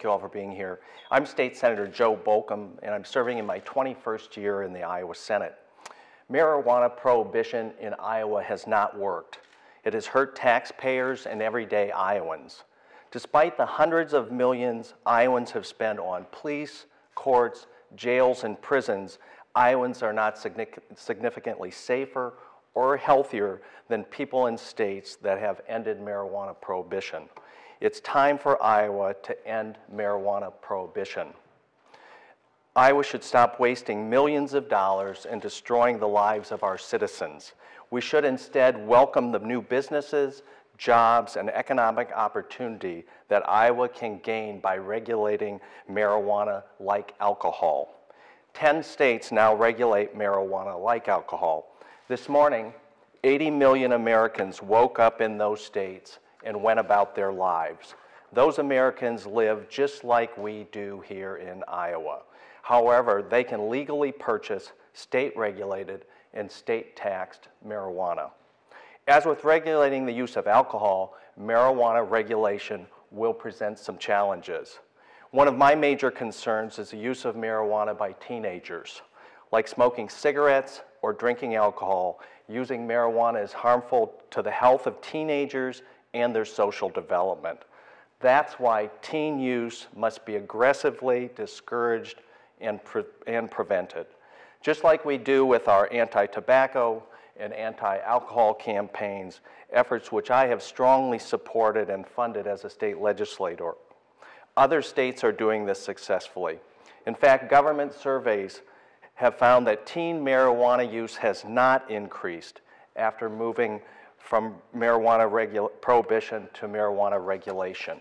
you all for being here. I'm State Senator Joe Bolkcom, and I'm serving in my 21st year in the Iowa Senate. Marijuana prohibition in Iowa has not worked. It has hurt taxpayers and everyday Iowans. Despite the hundreds of millions Iowans have spent on police, courts, jails, and prisons, Iowans are not significantly safer or healthier than people in states that have ended marijuana prohibition. It's time for Iowa to end marijuana prohibition. Iowa should stop wasting millions of dollars and destroying the lives of our citizens. We should instead welcome the new businesses, jobs, and economic opportunity that Iowa can gain by regulating marijuana like alcohol. 10 states now regulate marijuana like alcohol. This morning, 80 million Americans woke up in those states and went about their lives. Those Americans live just like we do here in Iowa. However, they can legally purchase state-regulated and state-taxed marijuana. As with regulating the use of alcohol, marijuana regulation will present some challenges. One of my major concerns is the use of marijuana by teenagers. Like smoking cigarettes or drinking alcohol, using marijuana is harmful to the health of teenagers and their social development. That's why teen use must be aggressively discouraged and prevented. Just like we do with our anti-tobacco and anti-alcohol campaigns, efforts which I have strongly supported and funded as a state legislator. Other states are doing this successfully. In fact, government surveys have found that teen marijuana use has not increased after moving from marijuana prohibition to marijuana regulation.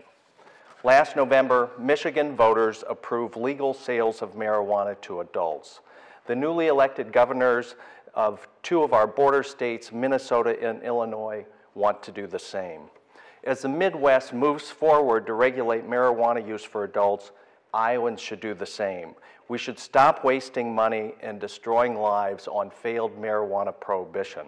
Last November, Michigan voters approved legal sales of marijuana to adults. The newly elected governors of two of our border states, Minnesota and Illinois, want to do the same. As the Midwest moves forward to regulate marijuana use for adults, Iowans should do the same. We should stop wasting money and destroying lives on failed marijuana prohibition.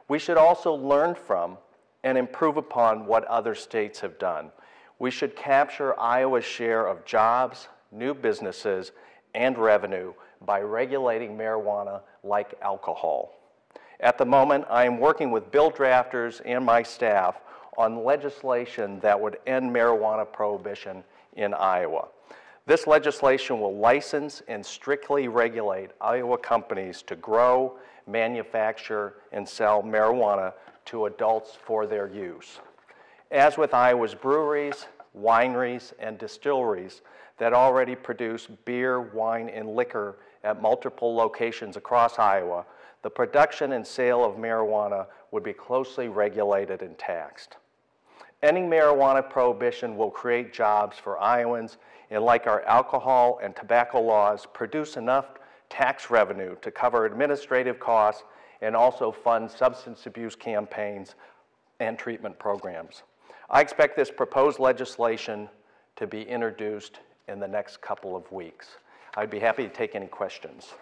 We should also learn from and improve upon what other states have done. We should capture Iowa's share of jobs, new businesses, and revenue by regulating marijuana like alcohol. At the moment, I am working with bill drafters and my staff on legislation that would end marijuana prohibition in Iowa. This legislation will license and strictly regulate Iowa companies to grow, manufacture, and sell marijuana to adults for their use. As with Iowa's breweries, wineries, and distilleries that already produce beer, wine, and liquor at multiple locations across Iowa, the production and sale of marijuana would be closely regulated and taxed. Ending marijuana prohibition will create jobs for Iowans and, like our alcohol and tobacco laws, produce enough tax revenue to cover administrative costs and also fund substance abuse campaigns and treatment programs. I expect this proposed legislation to be introduced in the next couple of weeks. I'd be happy to take any questions.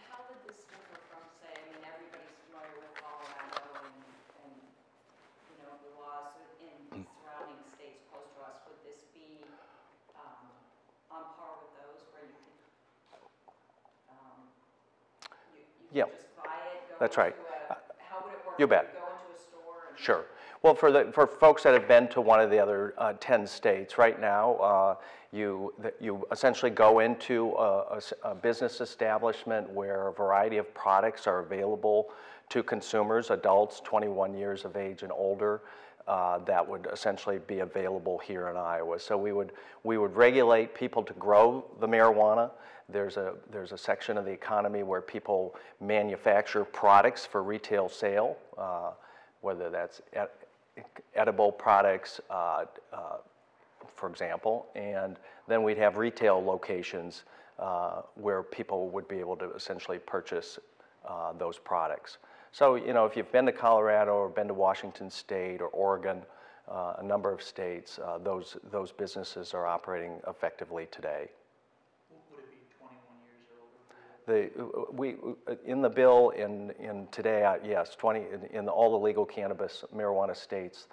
How would this differ from, say, I mean, everybody's familiar with Colorado and you know, the laws in surrounding states close to us. Would this be on par with those where you could Yeah, just buy it, go that's right. How would it work? You bet. Go into a store and Sure. Well, for folks that have been to one of the other 10 states, right now, you essentially go into a business establishment where a variety of products are available to consumers, adults 21 years of age and older, that would essentially be available here in Iowa. So we would regulate people to grow the marijuana. There's a section of the economy where people manufacture products for retail sale, whether that's edible products, for example, and then we'd have retail locations where people would be able to essentially purchase those products. So, you know, if you've been to Colorado or been to Washington State or Oregon, a number of states, those businesses are operating effectively today. Would it be 21 years old? In the bill in today, yes, in all the legal cannabis marijuana states,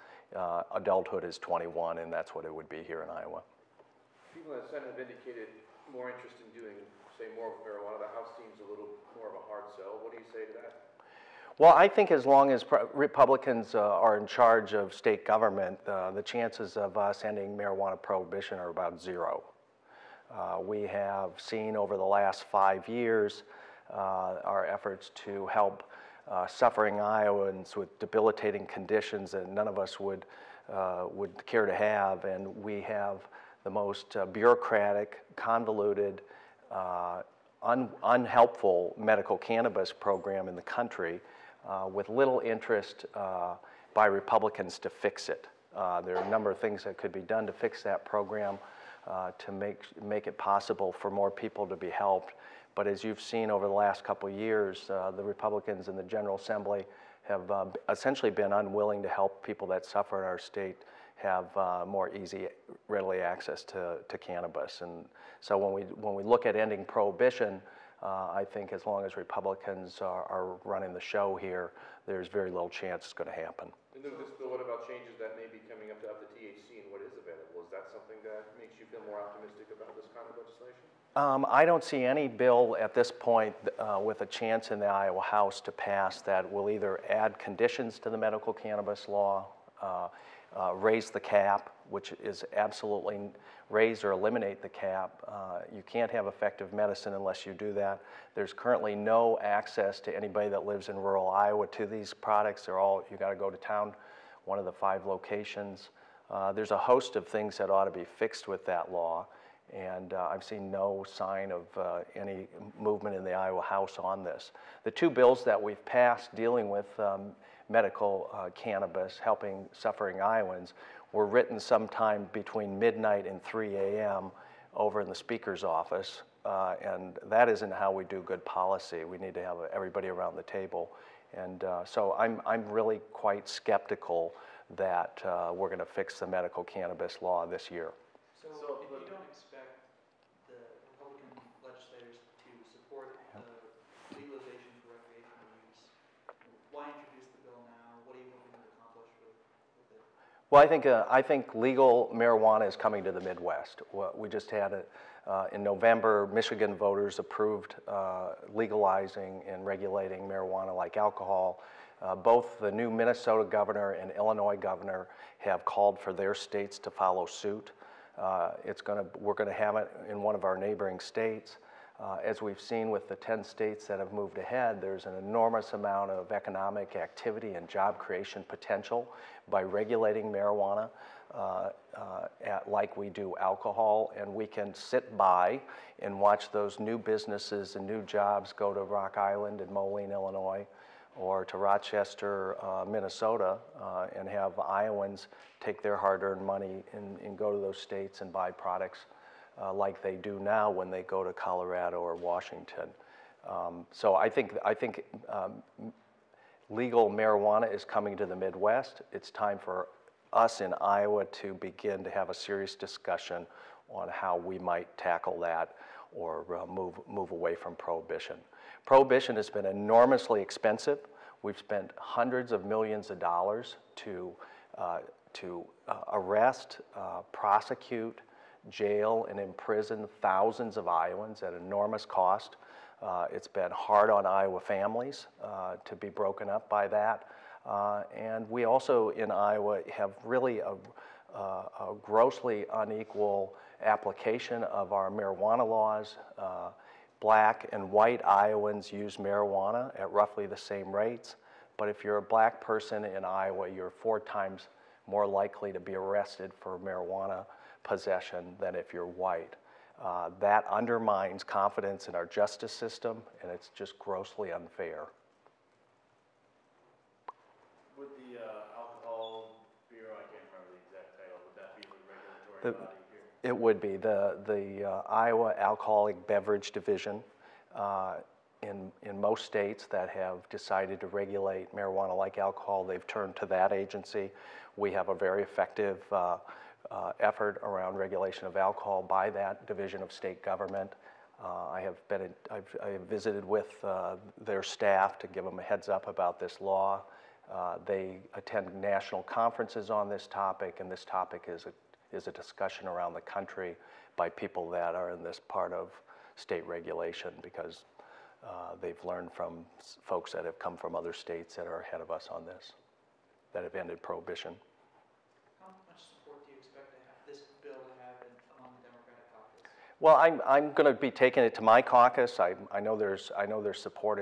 adulthood is 21, and that's what it would be here in Iowa. People in the Senate have indicated more interest in doing, say, more with marijuana. The House seems a little more of a hard sell. What do you say to that? Well, I think as long as Republicans are in charge of state government, the chances of us ending marijuana prohibition are about zero. We have seen over the last 5 years our efforts to help suffering Iowans with debilitating conditions that none of us would care to have, and we have the most bureaucratic, convoluted, unhelpful medical cannabis program in the country with little interest by Republicans to fix it. There are a number of things that could be done to fix that program to make it possible for more people to be helped. But as you've seen over the last couple of years, the Republicans in the General Assembly have essentially been unwilling to help people that suffer in our state have more easy, readily access to cannabis. And so when we look at ending prohibition, I think as long as Republicans are running the show here, there's very little chance it's going to happen. And this bill, what about changes that may be coming up to have the THC and what is available? Is that something that makes you feel more optimistic about this kind of legislation? I don't see any bill at this point with a chance in the Iowa House to pass that will either add conditions to the medical cannabis law, raise the cap, which is absolutely raise or eliminate the cap. You can't have effective medicine unless you do that. There's currently no access to anybody that lives in rural Iowa to these products. They're all, you got to go to town, one of the 5 locations. There's a host of things that ought to be fixed with that law, and I've seen no sign of any movement in the Iowa House on this. The 2 bills that we've passed dealing with medical cannabis, helping suffering Iowans, were written sometime between midnight and 3 a.m. over in the Speaker's office, and that isn't how we do good policy. We need to have everybody around the table, and so I'm really quite skeptical that we're going to fix the medical cannabis law this year. So if you don't expect the Republican legislators to support the legalization for recreational use, why introduce the bill now? What are you hoping to accomplish with it? Well, I think legal marijuana is coming to the Midwest. We just had it in November. Michigan voters approved legalizing and regulating marijuana like alcohol. Both the new Minnesota governor and Illinois governor have called for their states to follow suit. We're going to have it in one of our neighboring states. As we've seen with the 10 states that have moved ahead, there's an enormous amount of economic activity and job creation potential by regulating marijuana like we do alcohol, and we can sit by and watch those new businesses and new jobs go to Rock Island and Moline, Illinois, or to Rochester, Minnesota, and have Iowans take their hard-earned money and go to those states and buy products like they do now when they go to Colorado or Washington. So I think legal marijuana is coming to the Midwest. It's time for us in Iowa to begin to have a serious discussion on how we might tackle that or move away from prohibition. Prohibition has been enormously expensive. We've spent hundreds of millions of dollars to arrest, prosecute, jail, and imprison thousands of Iowans at enormous cost. It's been hard on Iowa families to be broken up by that. And we also in Iowa have really a grossly unequal application of our marijuana laws. Black and white Iowans use marijuana at roughly the same rates, but if you're a black person in Iowa, you're 4 times more likely to be arrested for marijuana possession than if you're white. That undermines confidence in our justice system, and it's just grossly unfair. Would the Alcohol Bureau, I can't remember the exact title, would that be the regulatory body here? It would be. The Iowa Alcoholic Beverage Division in most states that have decided to regulate marijuana like alcohol, they've turned to that agency. We have a very effective effort around regulation of alcohol by that division of state government. I have visited with their staff to give them a heads up about this law. They attend national conferences on this topic, and this topic is a discussion around the country by people that are in this part of state regulation, because they've learned from folks that have come from other states that are ahead of us on this, that have ended prohibition. How much support do you expect to have, this bill to have among the Democratic caucus? Well, I'm going to be taking it to my caucus. I know there's support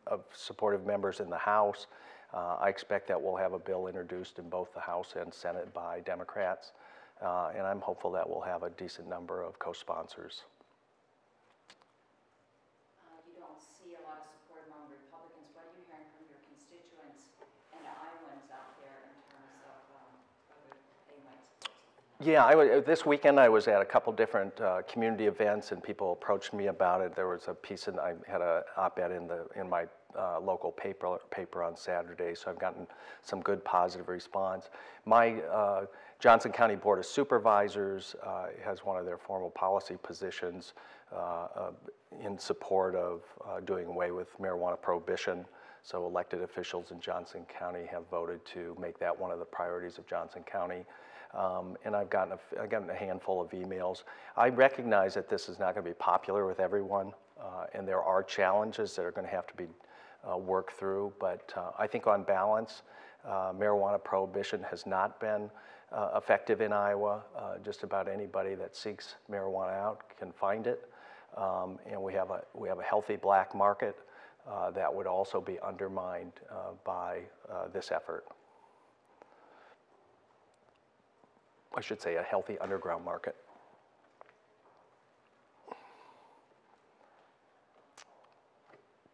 of supportive members in the House. I expect that we'll have a bill introduced in both the House and Senate by Democrats, and I'm hopeful that we'll have a decent number of co-sponsors. You don't see a lot of support among Republicans. What are you hearing from your constituents and Iowans out there in terms of whether they might support something? Yeah, this weekend I was at a couple different community events, and people approached me about it. There was a piece, and I had an op-ed in my local paper on Saturday, so I've gotten some good positive response. My Johnson County Board of Supervisors has one of their formal policy positions in support of doing away with marijuana prohibition. So elected officials in Johnson County have voted to make that one of the priorities of Johnson County. And I've gotten a handful of emails. I recognize that this is not going to be popular with everyone, and there are challenges that are going to have to be worked through. But I think on balance, marijuana prohibition has not been effective in Iowa. Just about anybody that seeks marijuana out can find it, and we have a healthy black market that would also be undermined by this effort. I should say a healthy underground market.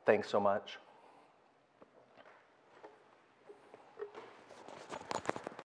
Thanks so much.